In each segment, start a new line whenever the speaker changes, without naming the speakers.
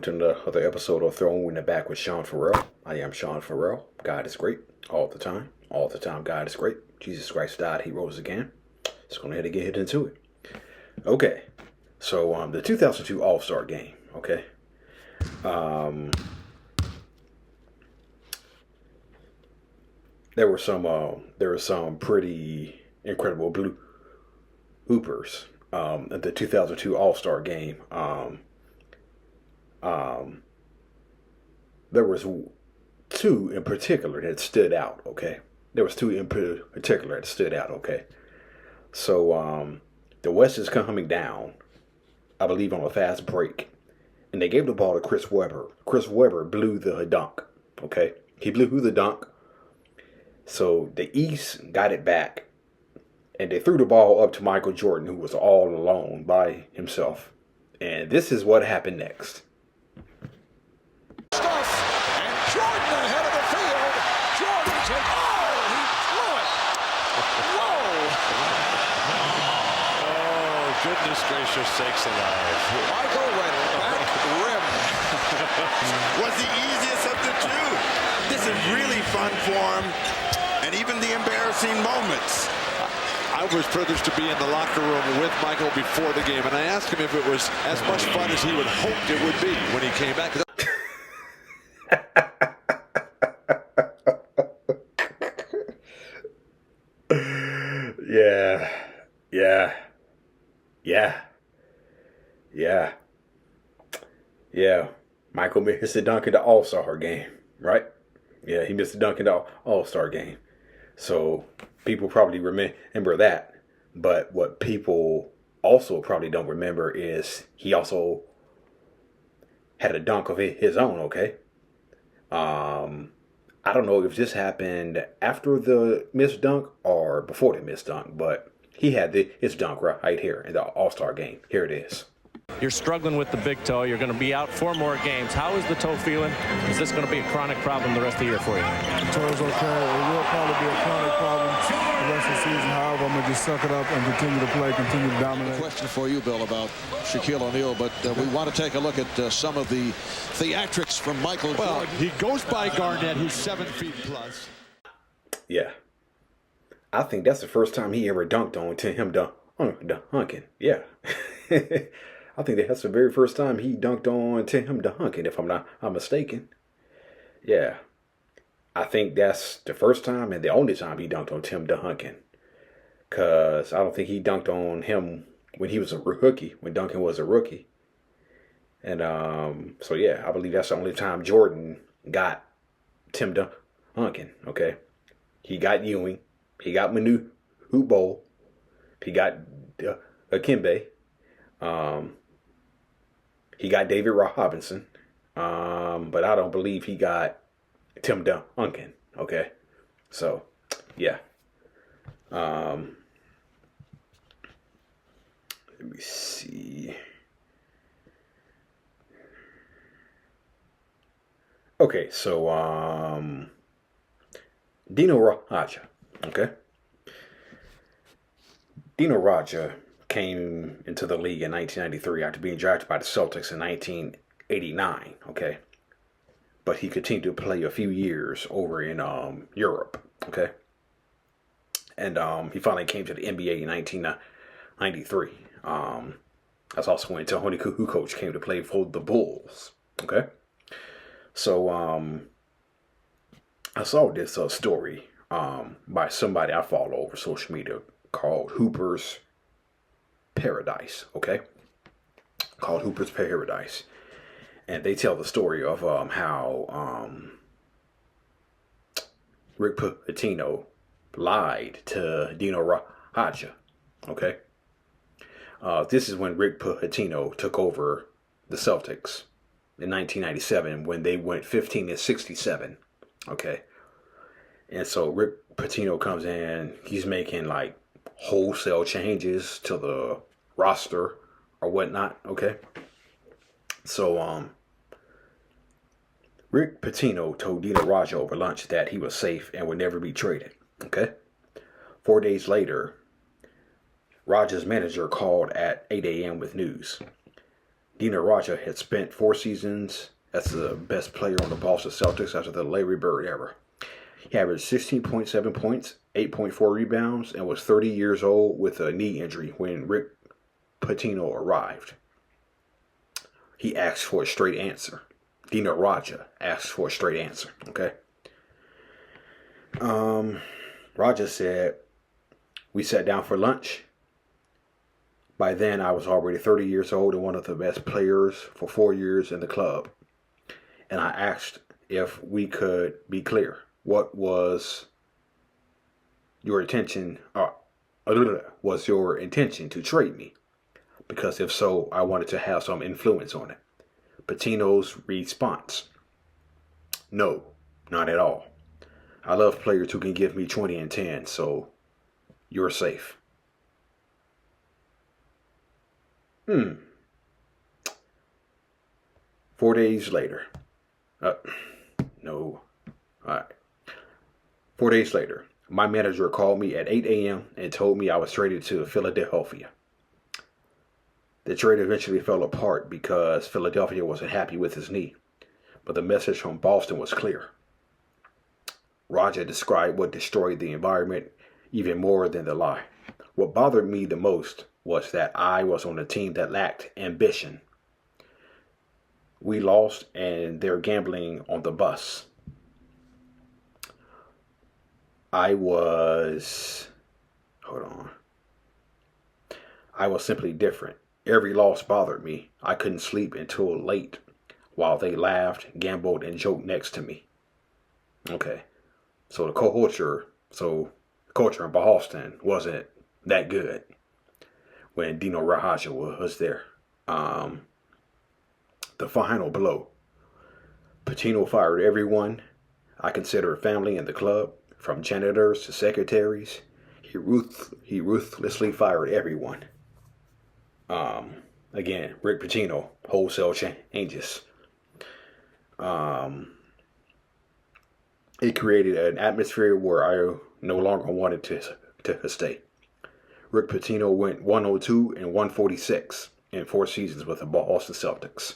to another episode of Throwing in the Back with Sean Farrell. I am Sean Farrell. God is great all the time. All the time, God is great. Jesus Christ died, he rose again. Just going to get into it. Okay, so the 2002 All-Star Game, okay? There were some pretty incredible blue hoopers at the 2002 All-Star Game. There was two in particular that stood out, okay? So, the West is coming down, I believe, on a fast break. And they gave the ball to Chris Webber. Chris Webber blew the dunk, okay? He blew the dunk. So, the East got it back. And they threw the ball up to Michael Jordan, who was all alone by himself. And this is what happened next.
Goodness gracious sakes alive.
Michael went back rim.
Was the easiest of the two. This is really fun for him. And even the embarrassing moments.
I was privileged to be in the locker room with Michael before the game, and I asked him if it was as much fun as he would hoped it would be when he came back.
Yeah. Michael missed the dunk in the All-Star Game, right? Yeah, he missed the dunk in the All-Star Game. So people probably remember that. But what people also probably don't remember is he also had a dunk of his own, okay? I don't know if this happened after the missed dunk or before the missed dunk, but he had his dunk right here in the All-Star Game. Here it is.
You're struggling with the big toe. You're going to be out 4 more games. How is the toe feeling? Is this going to be a chronic problem the rest of the year for you?
The toe's okay. It will probably be a chronic problem the rest of the season. However, I'm going to just suck it up and continue to play, continue to dominate.
Question for you, Bill, about Shaquille O'Neal, but we want to take a look at some of the theatrics from Michael Jordan.
He goes by Garnett, who's 7 feet plus.
Yeah. I think that's the first time he ever dunked on Tim Duncan. Yeah. I think that's the very first time he dunked on Tim Duncan, if I'm not mistaken. Yeah. I think that's the first time and the only time he dunked on Tim Duncan. Because I don't think he dunked on him when he was a rookie, when Duncan was a rookie. And so, yeah, I believe that's the only time Jordan got Tim Duncan, okay? He got Ewing. He got Manu Bowl. He got Akimbe. He got David Robinson, but I don't believe he got Tim Duncan, okay? So, yeah. Let me see. Okay, so, Dino Radja, okay? Dino Radja came into the league in 1993 after being drafted by the Celtics in 1989, okay? But he continued to play a few years over in Europe, okay? And he finally came to the NBA in 1993. That's also when Tony Kukoc came to play for the Bulls, okay? So I saw this story by somebody I follow over social media called Hooper's Paradise, okay? Called Hooper's Paradise. And they tell the story of how Rick Pitino lied to Dino Radja, okay? This is when Rick Pitino took over the Celtics in 1997 when they went 15-67, okay? And so Rick Pitino comes in, he's making like wholesale changes to the roster or whatnot, okay? So, Rick Pitino told Dino Radja over lunch that he was safe and would never be traded, okay? 4 days later, Radja's manager called at 8 a.m. with news. Dino Radja had spent 4 seasons as the best player on the Boston Celtics after the Larry Bird era. He averaged 16.7 points, 8.4 rebounds, and was 30 years old with a knee injury when Rick Pitino arrived. He asked for a straight answer. Dino Radja asked for a straight answer, okay? Radja said, we sat down for lunch. By then, I was already 30 years old and one of the best players for 4 years in the club. And I asked if we could be clear. What was your intention? Was your intention to trade me? Because if so, I wanted to have some influence on it. Pitino's response: no, not at all. I love players who can give me 20 and 10, so you're safe. 4 days later. No. All right. 4 days later, my manager called me at 8 a.m. and told me I was traded to Philadelphia. The trade eventually fell apart because Philadelphia wasn't happy with his knee, but the message from Boston was clear. Radja described what destroyed the environment even more than the lie. What bothered me the most was that I was on a team that lacked ambition. We lost and they're gambling on the bus. I was simply different. Every loss bothered me. I couldn't sleep until late while they laughed, gambled, and joked next to me. Okay. So the culture in Boston wasn't that good when Dino Radja was there. The final blow. Pitino fired everyone I considered family in the club, from janitors to secretaries. He ruthlessly fired everyone. Again, Rick Pitino, wholesale changes. It created an atmosphere where I no longer wanted to stay. Rick Pitino went 102 and 146 in 4 seasons with the Boston Celtics.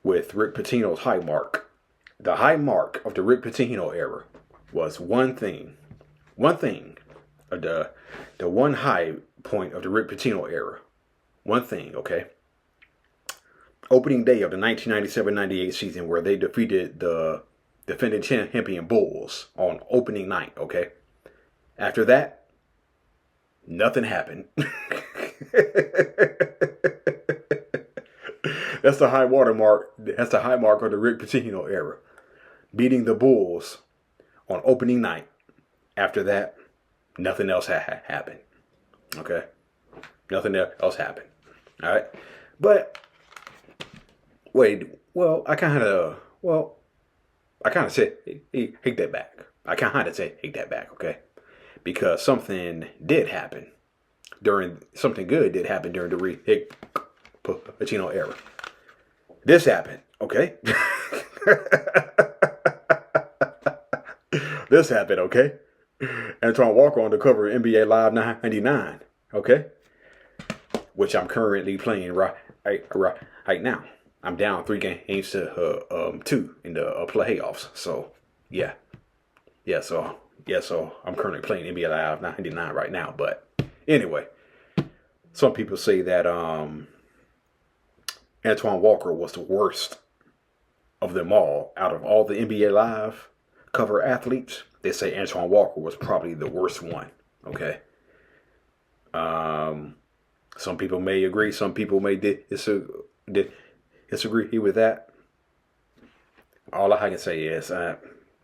With Rick Pitino's high mark, the high mark of the Rick Pitino era was one thing. The one high point of the Rick Pitino era. One thing, okay? Opening day of the 1997-98 season, where they defeated the defending champion Bulls on opening night, okay? After that, nothing happened. That's the high watermark. That's the high mark of the Rick Pitino era. Beating the Bulls on opening night. After that, nothing else happened. Okay? Nothing else happened. All right? But wait, I kind of said take that back. I kind of say take that back, okay? Because something good did happen during the Rick Pitino era. This happened, okay? This happened, okay? Antoine Walker on the cover of NBA Live 99, okay? Which I'm currently playing right now. I'm down 3 games to 2 in the playoffs. So yeah. So I'm currently playing NBA Live 99 right now. But anyway, some people say that Antoine Walker was the worst of them all. Out of all the NBA Live cover athletes, they say Antoine Walker was probably the worst one. Okay. Some people may agree. Some people may disagree with that. All I can say is I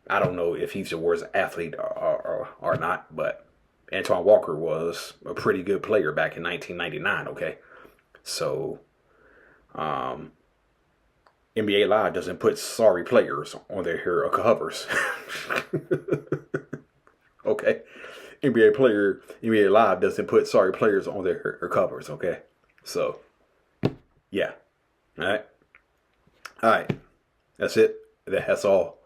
don't know if he's the worst athlete or not, but Antoine Walker was a pretty good player back in 1999. Okay, so NBA Live doesn't put sorry players on their covers. Okay, NBA Live doesn't put sorry players on their covers. Okay, so yeah, all right, that's it. That's all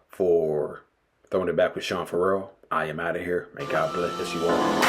for Throwing It Back with Sean Farrell. I am out of here. May God bless you all.